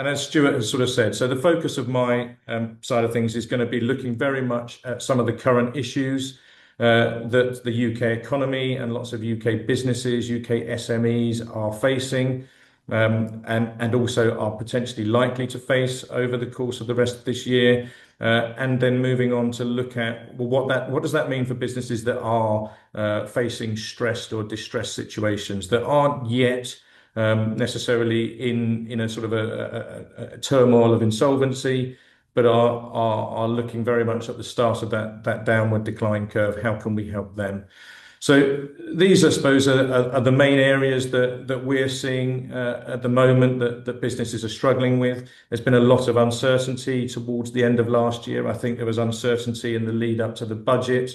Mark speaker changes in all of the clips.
Speaker 1: as Stuart has sort of said, so the focus of my side of things is going to be looking very much at some of the current issues that the UK economy and lots of UK businesses, UK SMEs are facing, and also are potentially likely to face over the course of the rest of this year. And then moving on to look at, well, what does that mean for businesses that are facing stressed or distressed situations that aren't yet necessarily in a sort of a turmoil of insolvency, but are looking very much at the start of that downward decline curve. How can we help them? So these, I suppose, are the main areas that we're seeing at the moment that businesses are struggling with. There's been a lot of uncertainty towards the end of last year. I think there was uncertainty in the lead up to the budget.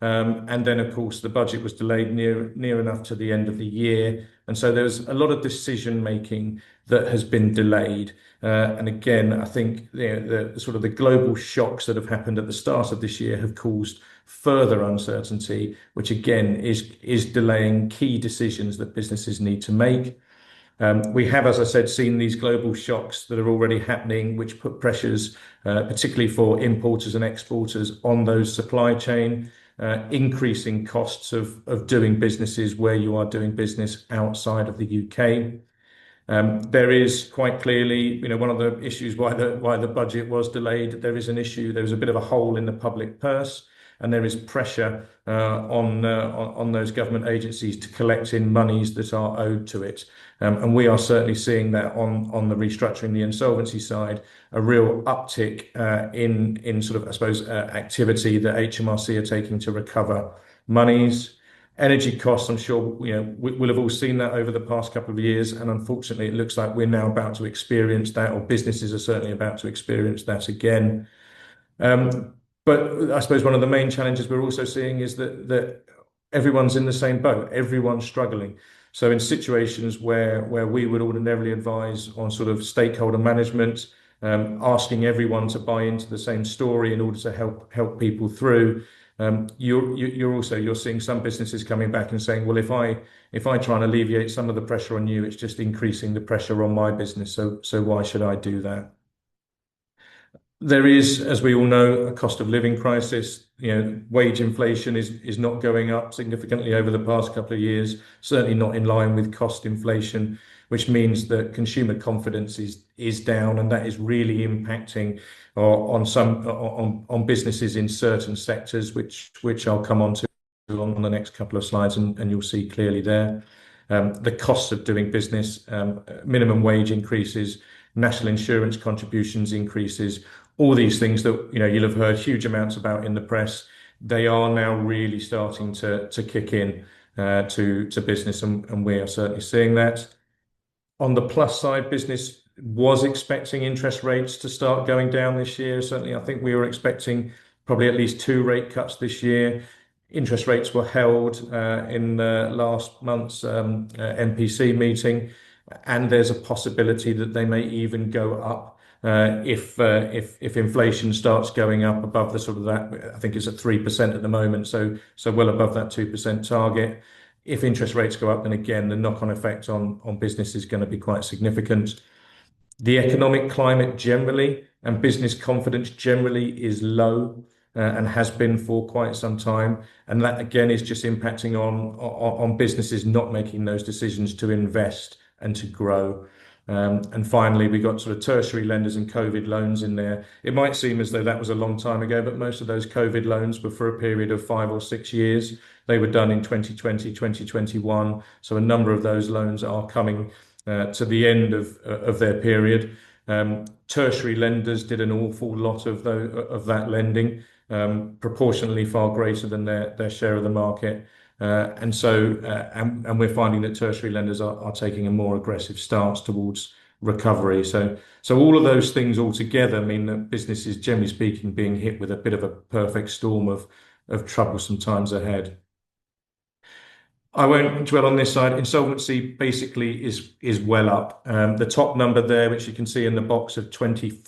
Speaker 1: And then, of course, the budget was delayed near enough to the end of the year. And so there's a lot of decision making that has been delayed. And again, I think the sort of the global shocks that have happened at the start of this year have caused further uncertainty, which again is delaying key decisions that businesses need to make. We have, as I said, seen these global shocks that are already happening, which put pressures, particularly for importers and exporters, on those supply chain, increasing costs of doing businesses where you are doing business outside of the UK. There is quite clearly, one of the issues why the budget was delayed. There is an issue. There is a bit of a hole in the public purse, and there is pressure on those government agencies to collect in monies that are owed to it. And we are certainly seeing that on the restructuring, the insolvency side, a real uptick in sort of, I suppose, activity that HMRC are taking to recover monies. Energy costs, I'm sure, we'll have all seen that over the past couple of years. And unfortunately, it looks like we're now about to experience that, or businesses are certainly about to experience that again. But I suppose one of the main challenges we're also seeing is that everyone's in the same boat. Everyone's struggling. So in situations where we would ordinarily advise on sort of stakeholder management, asking everyone to buy into the same story in order to help people through, you're seeing some businesses coming back and saying, well, if I try and alleviate some of the pressure on you, it's just increasing the pressure on my business. So why should I do that? There is, as we all know, a cost of living crisis. Wage inflation is not going up significantly over the past couple of years, certainly not in line with cost inflation, which means that consumer confidence is down, and that is really impacting on businesses in certain sectors, which I'll come on to on the next couple of slides, and you'll see clearly there. The costs of doing business, minimum wage increases, national insurance contributions increases, all these things that you'll have heard huge amounts about in the press, they are now really starting to kick in to business, and we are certainly seeing that. On the plus side, business was expecting interest rates to start going down this year. Certainly, I think we were expecting probably at least 2 rate cuts this year. Interest rates were held in last month's MPC meeting, and there's a possibility that they may even go up if inflation starts going up above the sort of that. I think it's at 3% at the moment, so well above that 2% target. If interest rates go up, then again, the knock-on effect on business is going to be quite significant. The economic climate generally and business confidence generally is low and has been for quite some time. And that, again, is just impacting on businesses not making those decisions to invest and to grow. And finally, we got sort of tertiary lenders and COVID loans in there. It might seem as though that was a long time ago, but most of those COVID loans were for a period of 5 or 6 years. They were done in 2020, 2021. So a number of those loans are coming to the end of their period. Tertiary lenders did an awful lot of that lending, proportionally far greater than their share of the market. And we're finding that tertiary lenders are taking a more aggressive stance towards recovery. So all of those things all together mean that businesses, generally speaking, being hit with a bit of a perfect storm of troublesome times ahead. I won't dwell on this side. Insolvency basically is well up. The top number there, which you can see in the box of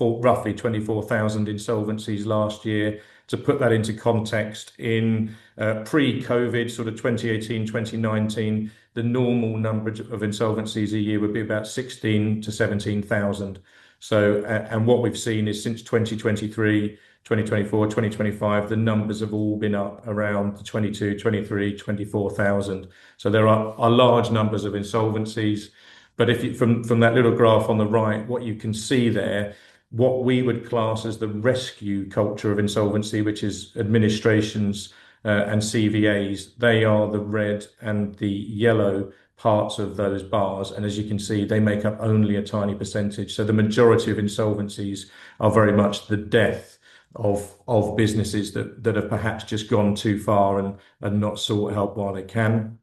Speaker 1: roughly 24,000 insolvencies last year. To put that into context, in pre-COVID, sort of 2018, 2019, the normal number of insolvencies a year would be about 16 to 17,000. So, and what we've seen is since 2023, 2024, 2025, the numbers have all been up around the 22, 23, 24,000. So there are large numbers of insolvencies. But if you, from that little graph on the right, what you can see there, what we would class as the rescue culture of insolvency, which is administrations and CVAs, they are the red and the yellow parts of those bars. And as you can see, they make up only a tiny percentage. So the majority of insolvencies are very much the death of businesses that have perhaps just gone too far and not sought help while they can.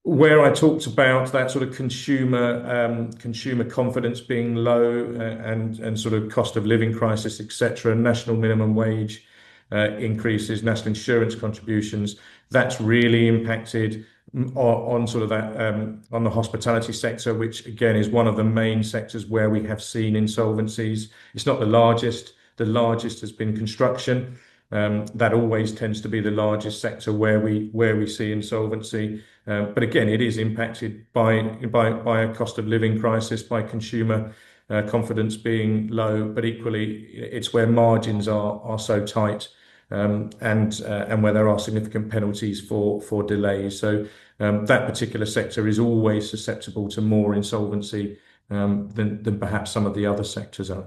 Speaker 1: Where I talked about that sort of consumer confidence being low and sort of cost of living crisis, etc., national minimum wage increases, national insurance contributions, that's really impacted on sort of that on the hospitality sector, which again is one of the main sectors where we have seen insolvencies. It's not the largest. The largest has been construction. That always tends to be the largest sector where we see insolvency. But again, it is impacted by a cost of living crisis, by consumer confidence being low. But equally, it's where margins are so tight, and where there are significant penalties for delays. So that particular sector is always susceptible to more insolvency than perhaps some of the other sectors are.